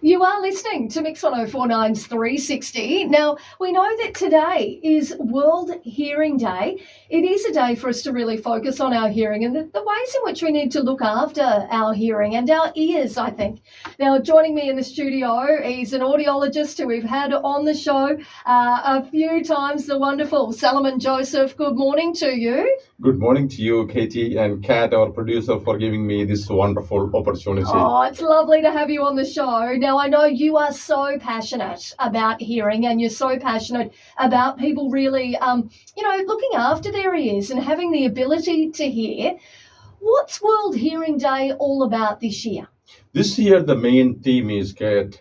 You are listening to Mix 1049's 360. Now, we know that today is World Hearing Day. It is a day for us to really focus on our hearing and the ways in which we need to look after our hearing and our ears, I think. Now, joining me in the studio, he's an audiologist who we've had on the show a few times, the wonderful Salimon Joseph. Good morning to you. Good morning to you, Katie, and Kat, our producer, for giving me this wonderful opportunity. Oh, it's lovely to have you on the show. Now, I know you are so passionate about hearing and you're so passionate about people really, looking after their ears and having the ability to hear. What's World Hearing Day all about this year? This year, the main theme is, Katie,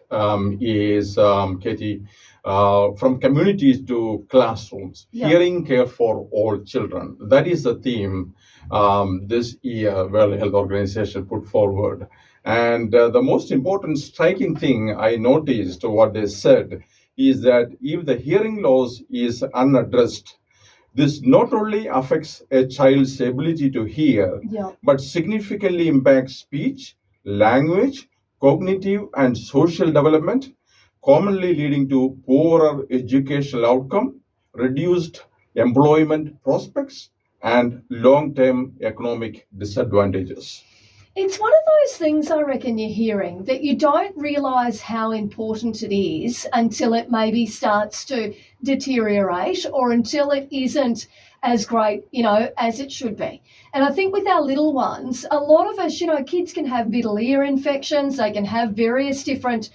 from communities to classrooms, hearing care for all children. That is the theme this year World Health Organization put forward. And the most important striking thing I noticed what they said is that if the hearing loss is unaddressed, this not only affects a child's ability to hear, but significantly impacts speech, language, cognitive and social development, commonly leading to poorer educational outcome, reduced employment prospects, and long-term economic disadvantages. It's one of those things, I reckon, you're hearing that you don't realise how important it is until it maybe starts to deteriorate or until it isn't as great, as it should be. And I think with our little ones, a lot of us, kids can have middle ear infections. They can have various different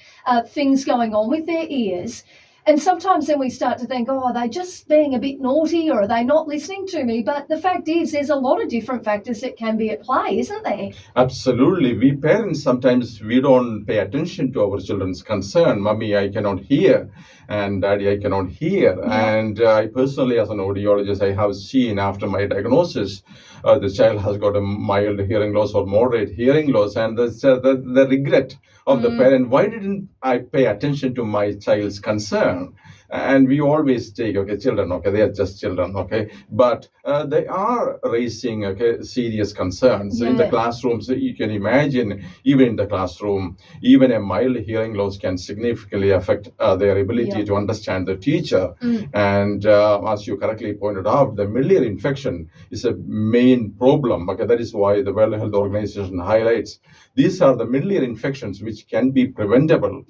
things going on with their ears. And sometimes then we start to think, are they just being a bit naughty or are they not listening to me? But the fact is, there's a lot of different factors that can be at play, isn't there? Absolutely. We parents, sometimes we don't pay attention to our children's concern. Mommy, I cannot hear. And Daddy, I cannot hear. And I personally, as an audiologist, I have seen after my diagnosis, the child has got a mild hearing loss or moderate hearing loss. And the regret of the parent, why didn't I pay attention to my child's concern? And we always take, children, they are just children, but they are raising, serious concerns. In the classrooms, you can imagine, even in the classroom, even a mild hearing loss can significantly affect their ability to understand the teacher. And as you correctly pointed out, the middle ear infection is a main problem. That is why the World Health Organization highlights these are the middle ear infections which can be preventable,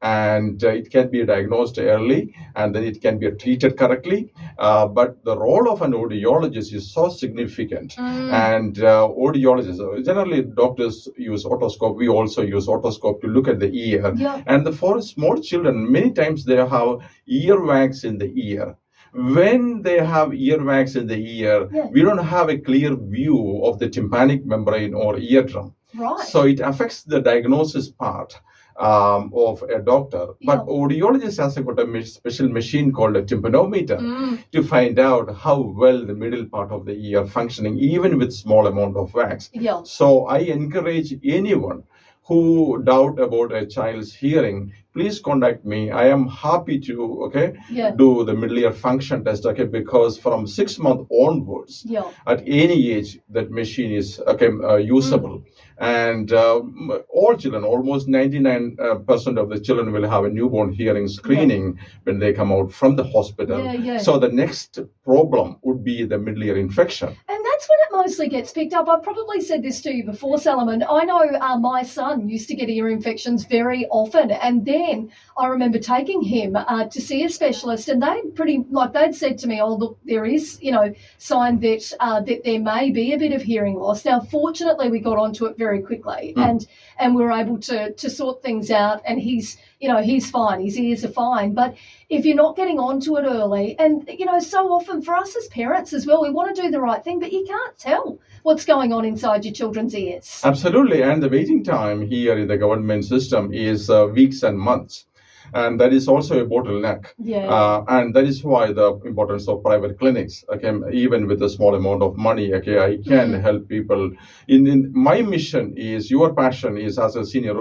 and it can be diagnosed early, and then it can be treated correctly. But the role of an audiologist is so significant. And audiologists, generally doctors use otoscope. We also use otoscope to look at the ear. And for small children, many times they have earwax in the ear. When they have earwax in the ear, we don't have a clear view of the tympanic membrane or eardrum. So it affects the diagnosis part of a doctor. But audiologist has got a special machine called a tympanometer to find out how well the middle part of the ear functioning, even with small amount of wax. So I encourage anyone who doubt about a child's hearing, please contact me. I am happy to do the middle ear function test, because from 6 months onwards, at any age, that machine is usable. And all children, almost 99% of the children will have a newborn hearing screening when they come out from the hospital. So the next problem would be the middle ear infection. And that's when it mostly gets picked up. I've probably said this to you before, Salimon. I know my son used to get ear infections very often, and then I remember taking him to see a specialist, and they'd said to me, "Oh, look, there is, sign that that there may be a bit of hearing loss." Now, fortunately, we got onto it very quickly, and we were able to sort things out, and he's fine. His ears are fine. But if you're not getting onto it early, and, so often for us as parents as well, we want to do the right thing, but you can't tell what's going on inside your children's ears. Absolutely. And the waiting time here in the government system is weeks and months. and that is also a bottleneck. Yeah. And that is why the importance of private clinics. Okay, even with a small amount of money, okay, I can help people. In my mission is, your passion is as a senior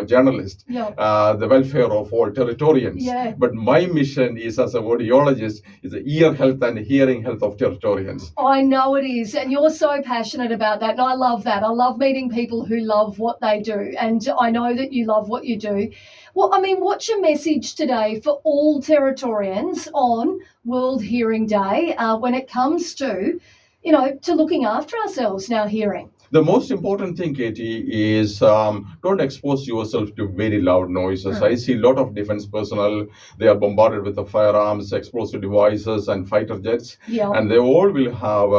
journalist, the welfare of all Territorians. Yeah. But my mission is as a audiologist is the ear health and hearing health of Territorians. I know it is, and you're so passionate about that, and I love that. I love meeting people who love what they do, and I know that you love what you do. Well, I mean, what's your message today for all Territorians on World Hearing Day when it comes to, to looking after ourselves in our hearing? The most important thing, Katie, is don't expose yourself to very loud noises. I see a lot of defense personnel. They are bombarded with the firearms, explosive devices, and fighter jets. And they all will have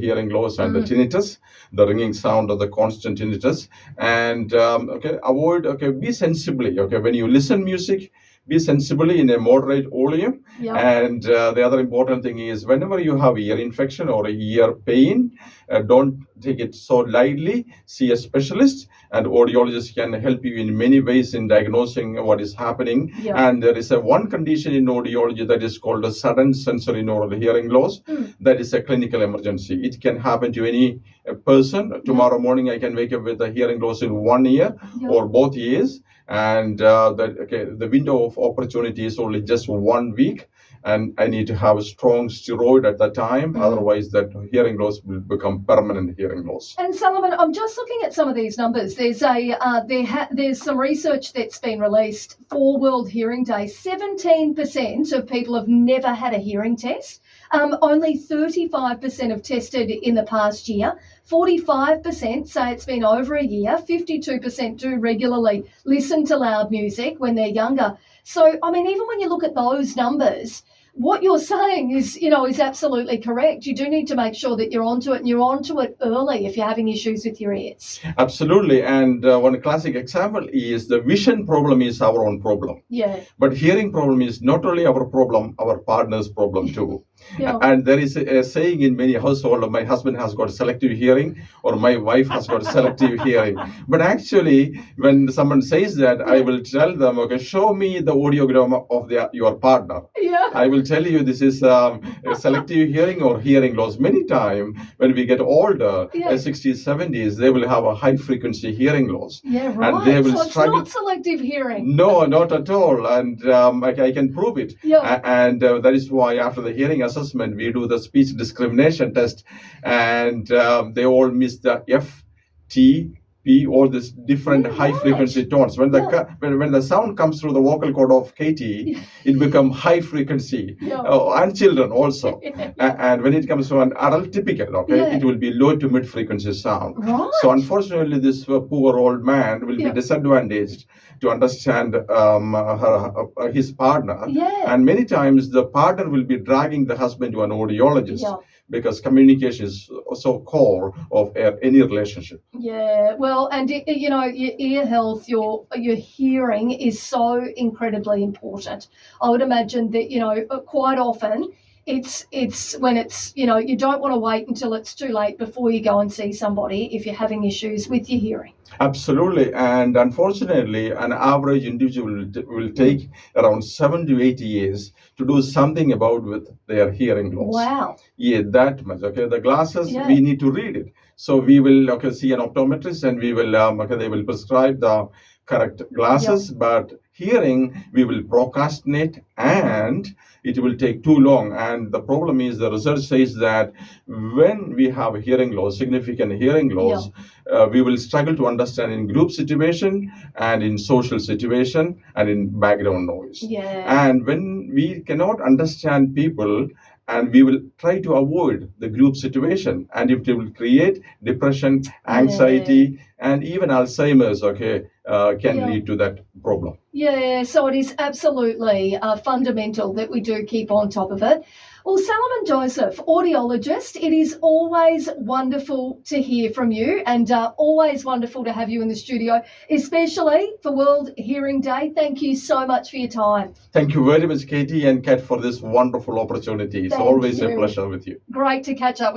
hearing loss and the tinnitus, the ringing sound of the constant tinnitus. And be sensibly. When you listen music, be sensibly in a moderate volume. And the other important thing is, whenever you have ear infection or ear pain, don't take it so lightly. See a specialist, and audiologists can help you in many ways in diagnosing what is happening. And there is one condition in audiology that is called a sudden sensory neural hearing loss. That is a clinical emergency. It can happen to any person. Tomorrow morning, I can wake up with a hearing loss in one ear or both ears. And the window of opportunity is only just 1 week, and I need to have a strong steroid at that time. Otherwise, that hearing loss will become permanent hearing loss. And Salimon, I'm just looking at some of these numbers. There's there's some research that's been released for World Hearing Day. 17% of people have never had a hearing test. Only 35% have tested in the past year. 45% say it's been over a year. 52% do regularly listen to loud music when they're younger. So, I mean, even when you look at those numbers, what you're saying is absolutely correct. You do need to make sure that you're onto it, and you're onto it early if you're having issues with your ears. Absolutely. And one classic example is the vision problem is our own problem. But hearing problem is not only our problem, our partner's problem too. And there is a saying in many households, my husband has got selective hearing, or my wife has got selective hearing. But actually, when someone says that, I will tell them, okay, show me the audiogram of your partner. I will tell you this is a selective hearing or hearing loss. Many times when we get older, 60s, 70s, they will have a high frequency hearing loss. And they will struggle. It's not selective hearing. No, not at all. And I can prove it. And that is why after the hearing assessment, we do the speech discrimination test, and they all miss the F, T, P, all these different high frequency tones. When the sound comes through the vocal cord of Katie, it becomes high frequency, and children also. And when it comes to an adult typical, it will be low to mid frequency sound. So unfortunately, this poor old man will be disadvantaged to understand his partner. And many times the partner will be dragging the husband to an audiologist. Because communication is so core of any relationship. Well, and your ear health, your hearing is so incredibly important. I would imagine that quite often it's when it's you don't want to wait until it's too late before you go and see somebody if you're having issues with your hearing. Absolutely. And unfortunately, an average individual will take around 7 to 8 years to do something about with their hearing loss. Wow. That much. The glasses, we need to read it. So we will see an optometrist, and we will they will prescribe the correct glasses. But hearing, we will procrastinate, and it will take too long. And the problem is, the research says that when we have hearing loss, significant hearing loss, we will struggle to understand in group situation and in social situation and in background noise. And when we cannot understand people, and we will try to avoid the group situation, and it will create depression, anxiety, and even Alzheimer's, can lead to that problem. So it is absolutely fundamental that we do keep on top of it. Well, Salimon Joseph, audiologist, it is always wonderful to hear from you, and always wonderful to have you in the studio, especially for World Hearing Day. Thank you so much for your time. Thank you very much, Katie and Kat, for this wonderful opportunity. It's always a pleasure with you. Great to catch up with you.